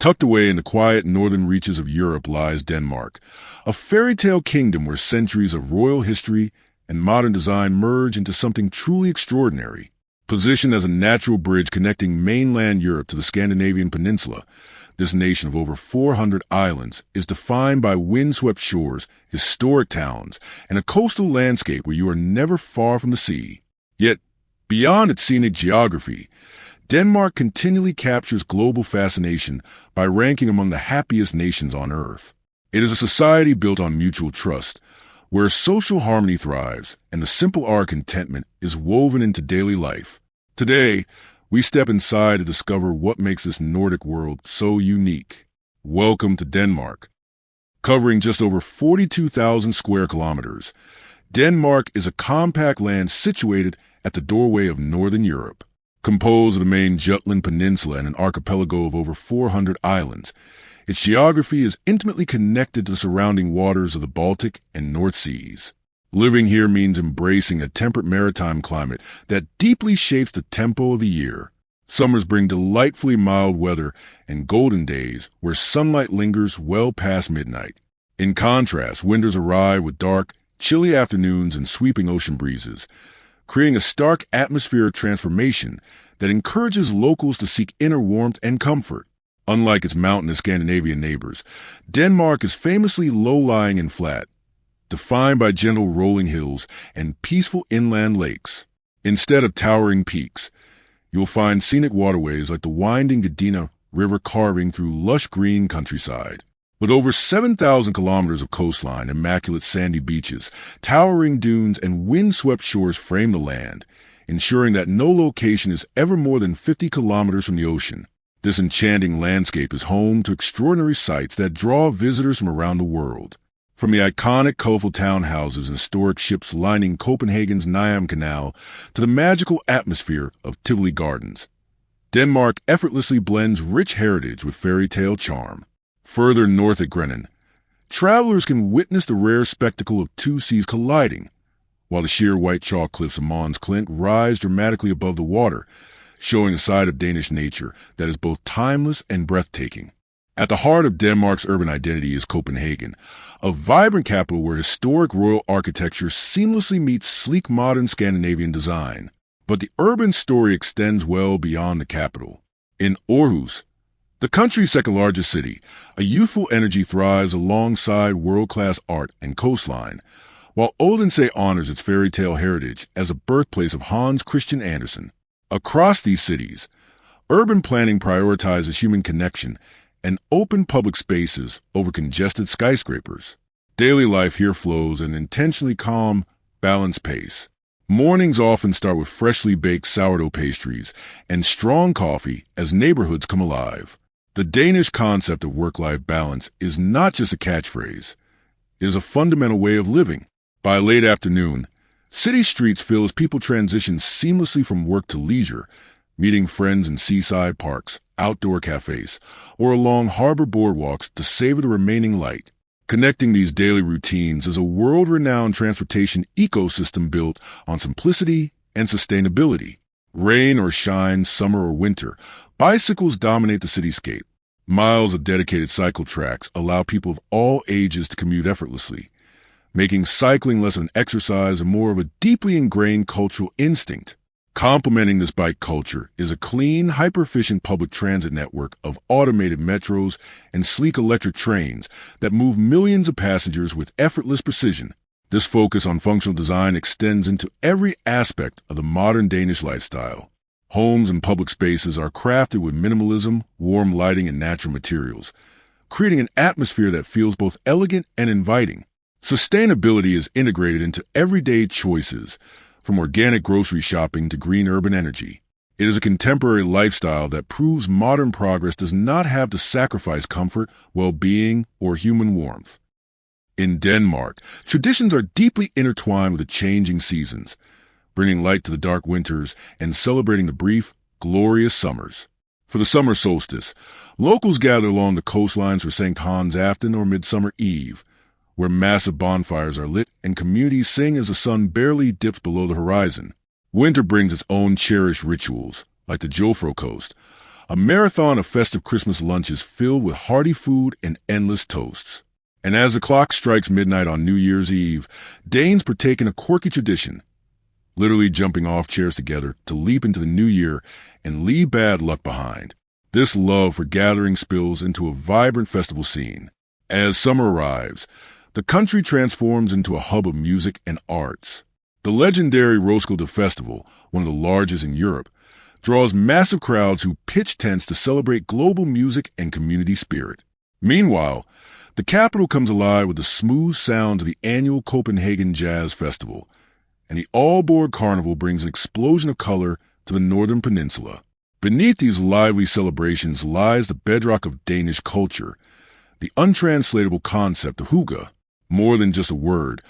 Tucked away in the quiet northern reaches of Europe lies Denmark, a fairy tale kingdom where centuries of royal history and modern design merge into something truly extraordinary. Positioned as a natural bridge connecting mainland Europe to the Scandinavian peninsula, this nation of over 400 islands is defined by windswept shores, historic towns, and a coastal landscape where you are never far from the sea. Yet, beyond its scenic geography, Denmark continually captures global fascination by ranking among the happiest nations on Earth. It is a society built on mutual trust, where social harmony thrives and the simple art of contentment is woven into daily life. Today, we step inside to discover what makes this Nordic world so unique. Welcome to Denmark. Covering just over 42,000 square kilometers, Denmark is a compact land situated at the doorway of Northern Europe. Composed of the main Jutland Peninsula and an archipelago of over 400 islands, its geography is intimately connected to the surrounding waters of the Baltic and North Seas. Living here means embracing a temperate maritime climate that deeply shapes the tempo of the year. Summers bring delightfully mild weather and golden days where sunlight lingers well past midnight. In contrast, winters arrive with dark, chilly afternoons and sweeping ocean breezes, creating a stark atmospheric transformation that encourages locals to seek inner warmth and comfort. Unlike its mountainous Scandinavian neighbors, Denmark is famously low-lying and flat, defined by gentle rolling hills and peaceful inland lakes. Instead of towering peaks, you'll find scenic waterways like the winding Gudina River carving through lush green countryside. With over 7,000 kilometers of coastline, immaculate sandy beaches, towering dunes, and windswept shores frame the land, ensuring that no location is ever more than 50 kilometers from the ocean. This enchanting landscape is home to extraordinary sights that draw visitors from around the world. From the iconic colorful townhouses and historic ships lining Copenhagen's Nyam Canal to the magical atmosphere of Tivoli Gardens, Denmark effortlessly blends rich heritage with fairy tale charm. Further north at Grenland, travelers can witness the rare spectacle of two seas colliding, while the sheer white chalk cliffs of Mons Klint rise dramatically above the water, showing a side of Danish nature that is both timeless and breathtaking. At the heart of Denmark's urban identity is Copenhagen, a vibrant capital where historic royal architecture seamlessly meets sleek modern Scandinavian design. But the urban story extends well beyond the capital. In Aarhus, the country's second-largest city, a youthful energy thrives alongside world-class art and coastline, while Odense honors its fairy tale heritage as a birthplace of Hans Christian Andersen. Across these cities, urban planning prioritizes human connection and open public spaces over congested skyscrapers. Daily life here flows at an intentionally calm, balanced pace. Mornings often start with freshly baked sourdough pastries and strong coffee as neighborhoods come alive. The Danish concept of work-life balance is not just a catchphrase. It is a fundamental way of living. By late afternoon, city streets fill as people transition seamlessly from work to leisure, meeting friends in seaside parks, outdoor cafes, or along harbor boardwalks to savor the remaining light. Connecting these daily routines is a world-renowned transportation ecosystem built on simplicity and sustainability. Rain or shine, summer or winter, bicycles dominate the cityscape. Miles of dedicated cycle tracks allow people of all ages to commute effortlessly, making cycling less an exercise and more of a deeply ingrained cultural instinct. Complementing this bike culture is a clean, hyper-efficient public transit network of automated metros and sleek electric trains that move millions of passengers with effortless precision. This focus on functional design extends into every aspect of the modern Danish lifestyle. Homes and public spaces are crafted with minimalism, warm lighting, and natural materials, creating an atmosphere that feels both elegant and inviting. Sustainability is integrated into everyday choices, from organic grocery shopping to green urban energy. It is a contemporary lifestyle that proves modern progress does not have to sacrifice comfort, well-being, or human warmth. In Denmark, traditions are deeply intertwined with the changing seasons, bringing light to the dark winters and celebrating the brief, glorious summers. For the summer solstice, locals gather along the coastlines for St. Hans Afton or Midsummer Eve, where massive bonfires are lit and communities sing as the sun barely dips below the horizon. Winter brings its own cherished rituals, like the Jofro Coast, a marathon of festive Christmas lunches filled with hearty food and endless toasts. And as the clock strikes midnight on New Year's Eve, Danes partake in a quirky tradition, literally jumping off chairs together to leap into the new year and leave bad luck behind. This love for gathering spills into a vibrant festival scene. As summer arrives, the country transforms into a hub of music and arts. The legendary Roskilde Festival, one of the largest in Europe, draws massive crowds who pitch tents to celebrate global music and community spirit. Meanwhile, the capital comes alive with the smooth sounds of the annual Copenhagen Jazz Festival, and the Aalborg Carnival brings an explosion of color to the northern peninsula. Beneath these lively celebrations lies the bedrock of Danish culture, the untranslatable concept of hygge. More than just a word,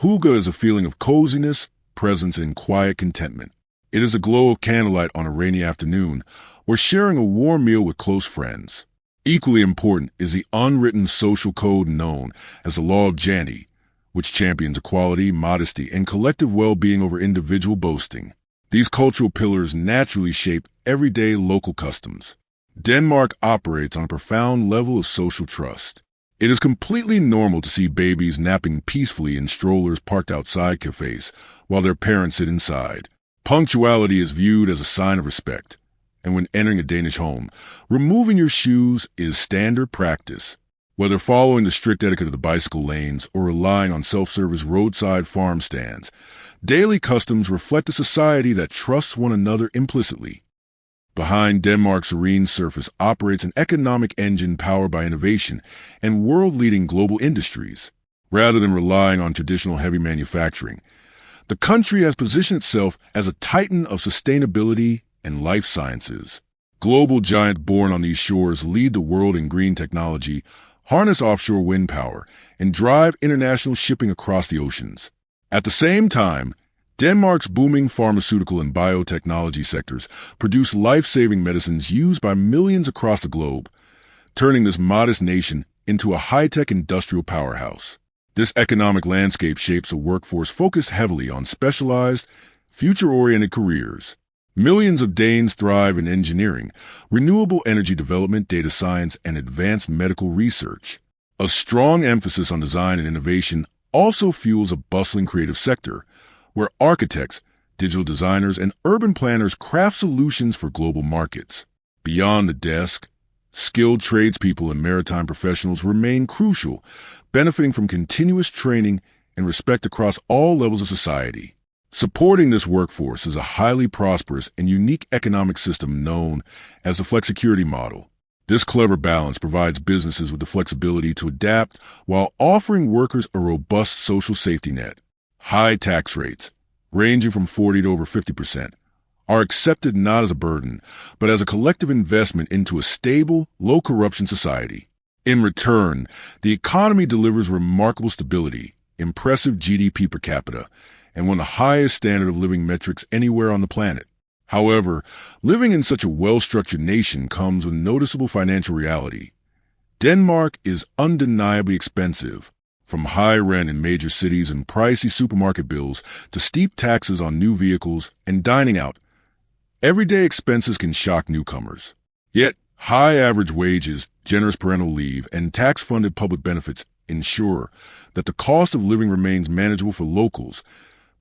hygge is a feeling of coziness, presence, and quiet contentment. It is a glow of candlelight on a rainy afternoon, or sharing a warm meal with close friends. Equally important is the unwritten social code known as the Law of Janne, which champions equality, modesty, and collective well-being over individual boasting. These cultural pillars naturally shape everyday local customs. Denmark operates on a profound level of social trust. It is completely normal to see babies napping peacefully in strollers parked outside cafes while their parents sit inside. Punctuality is viewed as a sign of respect, and when entering a Danish home, removing your shoes is standard practice. Whether following the strict etiquette of the bicycle lanes or relying on self-service roadside farm stands, daily customs reflect a society that trusts one another implicitly. Behind Denmark's serene surface operates an economic engine powered by innovation and world-leading global industries. Rather than relying on traditional heavy manufacturing, the country has positioned itself as a titan of sustainability and life sciences. Global giants born on these shores lead the world in green technology, harness offshore wind power, and drive international shipping across the oceans. At the same time, Denmark's booming pharmaceutical and biotechnology sectors produce life-saving medicines used by millions across the globe, turning this modest nation into a high-tech industrial powerhouse. This economic landscape shapes a workforce focused heavily on specialized, future-oriented careers. Millions of Danes thrive in engineering, renewable energy development, data science, and advanced medical research. A strong emphasis on design and innovation also fuels a bustling creative sector, where architects, digital designers, and urban planners craft solutions for global markets. Beyond the desk, skilled tradespeople and maritime professionals remain crucial, benefiting from continuous training and respect across all levels of society. Supporting this workforce is a highly prosperous and unique economic system known as the flexicurity model. This clever balance provides businesses with the flexibility to adapt while offering workers a robust social safety net. High tax rates, ranging from 40 to over 50%, are accepted not as a burden, but as a collective investment into a stable, low-corruption society. In return, the economy delivers remarkable stability, impressive GDP per capita, and one of the highest standard of living metrics anywhere on the planet. However, living in such a well-structured nation comes with noticeable financial reality. Denmark is undeniably expensive, from high rent in major cities and pricey supermarket bills to steep taxes on new vehicles and dining out. Everyday expenses can shock newcomers. Yet, high average wages, generous parental leave, and tax-funded public benefits ensure that the cost of living remains manageable for locals,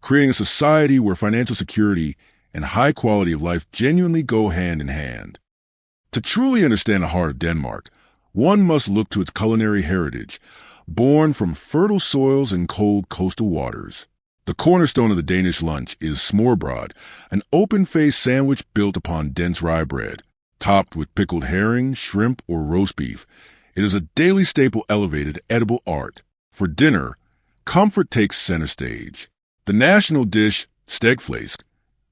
creating a society where financial security and high quality of life genuinely go hand in hand. To truly understand the heart of Denmark, one must look to its culinary heritage, born from fertile soils and cold coastal waters. The cornerstone of the Danish lunch is smørrebrød, an open-faced sandwich built upon dense rye bread, topped with pickled herring, shrimp, or roast beef. It is a daily staple elevated edible art. For dinner, comfort takes center stage. The national dish, stegflæsk,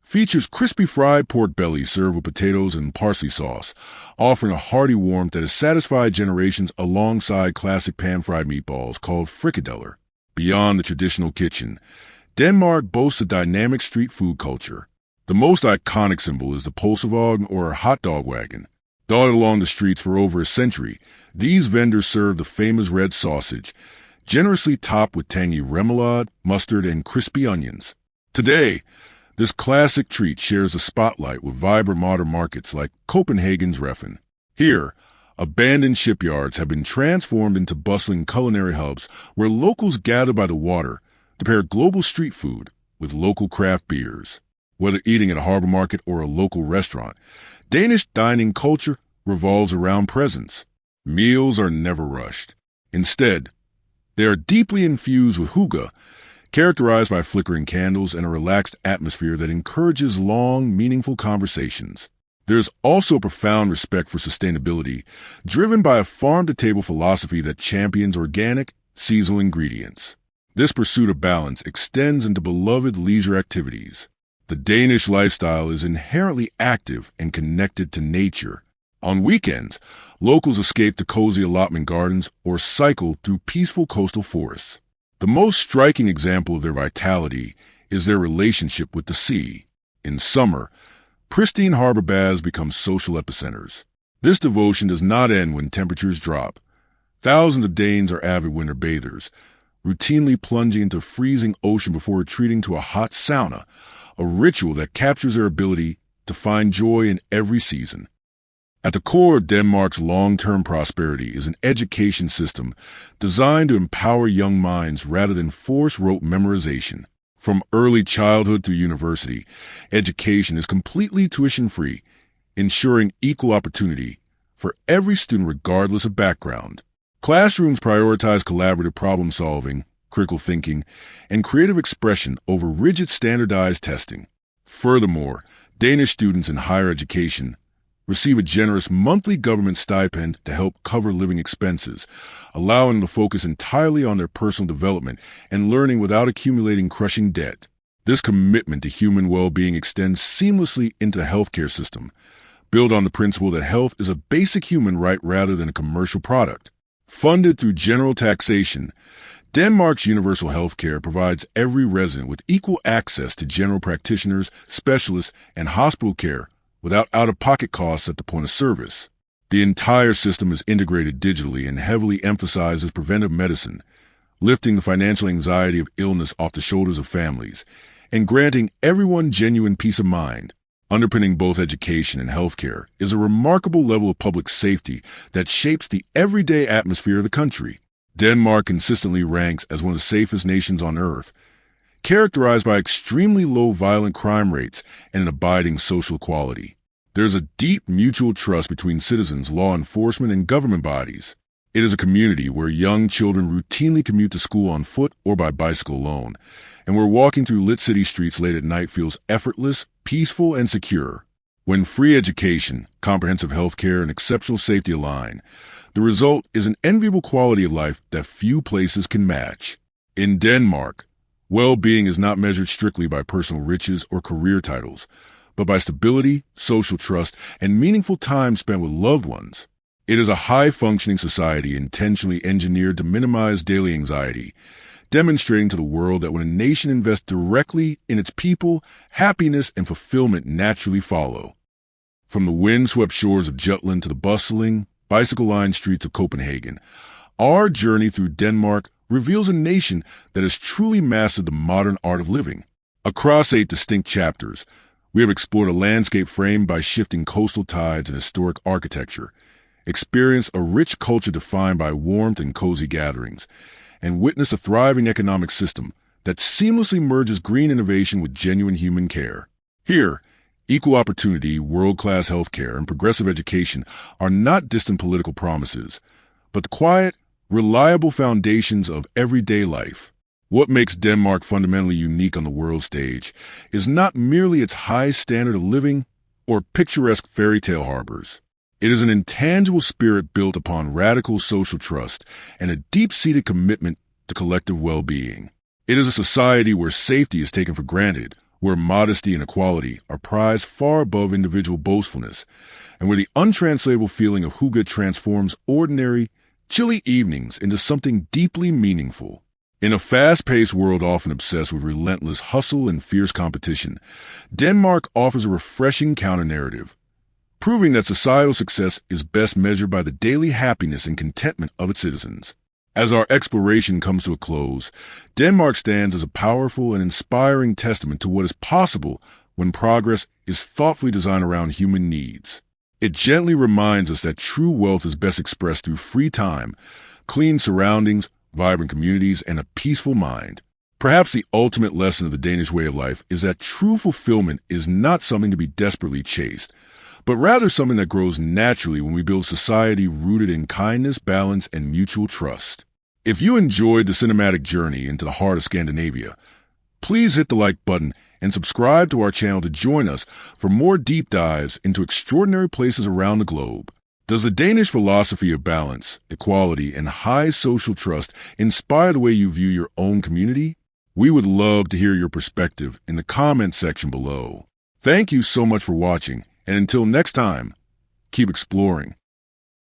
features crispy fried pork bellies served with potatoes and parsley sauce, offering a hearty warmth that has satisfied generations alongside classic pan-fried meatballs called frikadeller. Beyond the traditional kitchen, Denmark boasts a dynamic street food culture. The most iconic symbol is the pølsevogn or hot dog wagon. Dotted along the streets for over a century, these vendors serve the famous red sausage, generously topped with tangy remoulade, mustard, and crispy onions. Today, This classic treat shares the spotlight with vibrant modern markets like Copenhagen's Refn. Here, abandoned shipyards have been transformed into bustling culinary hubs where locals gather by the water to pair global street food with local craft beers. Whether eating at a harbor market or a local restaurant, Danish dining culture revolves around presence. Meals are never rushed. Instead, they are deeply infused with hygge, characterized by flickering candles and a relaxed atmosphere that encourages long, meaningful conversations. There's also profound respect for sustainability, driven by a farm-to-table philosophy that champions organic, seasonal ingredients. This pursuit of balance extends into beloved leisure activities. The Danish lifestyle is inherently active and connected to nature. On weekends, locals escape to cozy allotment gardens or cycle through peaceful coastal forests. The most striking example of their vitality is their relationship with the sea. In summer, pristine harbor baths become social epicenters. This devotion does not end when temperatures drop. Thousands of Danes are avid winter bathers, routinely plunging into freezing ocean before retreating to a hot sauna, a ritual that captures their ability to find joy in every season. At the core of Denmark's long-term prosperity is an education system designed to empower young minds rather than force rote memorization. From early childhood through university, education is completely tuition-free, ensuring equal opportunity for every student regardless of background. Classrooms prioritize collaborative problem-solving, critical thinking, and creative expression over rigid standardized testing. Furthermore, Danish students in higher education receive a generous monthly government stipend to help cover living expenses, allowing them to focus entirely on their personal development and learning without accumulating crushing debt. This commitment to human well-being extends seamlessly into the healthcare system, built on the principle that health is a basic human right rather than a commercial product. Funded through general taxation, Denmark's universal healthcare provides every resident with equal access to general practitioners, specialists, and hospital care without out-of-pocket costs at the point of service. The entire system is integrated digitally and heavily emphasizes preventive medicine, lifting the financial anxiety of illness off the shoulders of families, and granting everyone genuine peace of mind. Underpinning both education and healthcare is a remarkable level of public safety that shapes the everyday atmosphere of the country. Denmark consistently ranks as one of the safest nations on earth, characterized by extremely low violent crime rates and an abiding social equality. There's a deep mutual trust between citizens, law enforcement, and government bodies. It is a community where young children routinely commute to school on foot or by bicycle alone, and where walking through lit city streets late at night feels effortless, peaceful, and secure. When free education, comprehensive health care, and exceptional safety align, the result is an enviable quality of life that few places can match. In Denmark, well-being is not measured strictly by personal riches or career titles, but by stability, social trust, and meaningful time spent with loved ones. It is a high-functioning society intentionally engineered to minimize daily anxiety, demonstrating to the world that when a nation invests directly in its people, happiness and fulfillment naturally follow. From the wind-swept shores of Jutland to the bustling, bicycle-lined streets of Copenhagen, our journey through Denmark reveals a nation that has truly mastered the modern art of living. Across 8 distinct chapters, we have explored a landscape framed by shifting coastal tides and historic architecture, experienced a rich culture defined by warmth and cozy gatherings, and witnessed a thriving economic system that seamlessly merges green innovation with genuine human care. Here, equal opportunity, world-class healthcare, and progressive education are not distant political promises, but the quiet, reliable foundations of everyday life. What makes Denmark fundamentally unique on the world stage is not merely its high standard of living or picturesque fairy tale harbors. It is an intangible spirit built upon radical social trust and a deep-seated commitment to collective well-being. It is a society where safety is taken for granted, where modesty and equality are prized far above individual boastfulness, and where the untranslatable feeling of hygge transforms ordinary, chilly evenings into something deeply meaningful. In a fast-paced world often obsessed with relentless hustle and fierce competition, Denmark offers a refreshing counter-narrative, proving that societal success is best measured by the daily happiness and contentment of its citizens. As our exploration comes to a close, Denmark stands as a powerful and inspiring testament to what is possible when progress is thoughtfully designed around human needs. It gently reminds us that true wealth is best expressed through free time, clean surroundings, vibrant communities, and a peaceful mind. Perhaps the ultimate lesson of the Danish way of life is that true fulfillment is not something to be desperately chased, but rather something that grows naturally when we build society rooted in kindness, balance, and mutual trust. If you enjoyed the cinematic journey into the heart of Scandinavia, please hit the like button and subscribe to our channel to join us for more deep dives into extraordinary places around the globe. Does the Danish philosophy of balance, equality, and high social trust inspire the way you view your own community? We would love to hear your perspective in the comments section below. Thank you so much for watching, and until next time, keep exploring.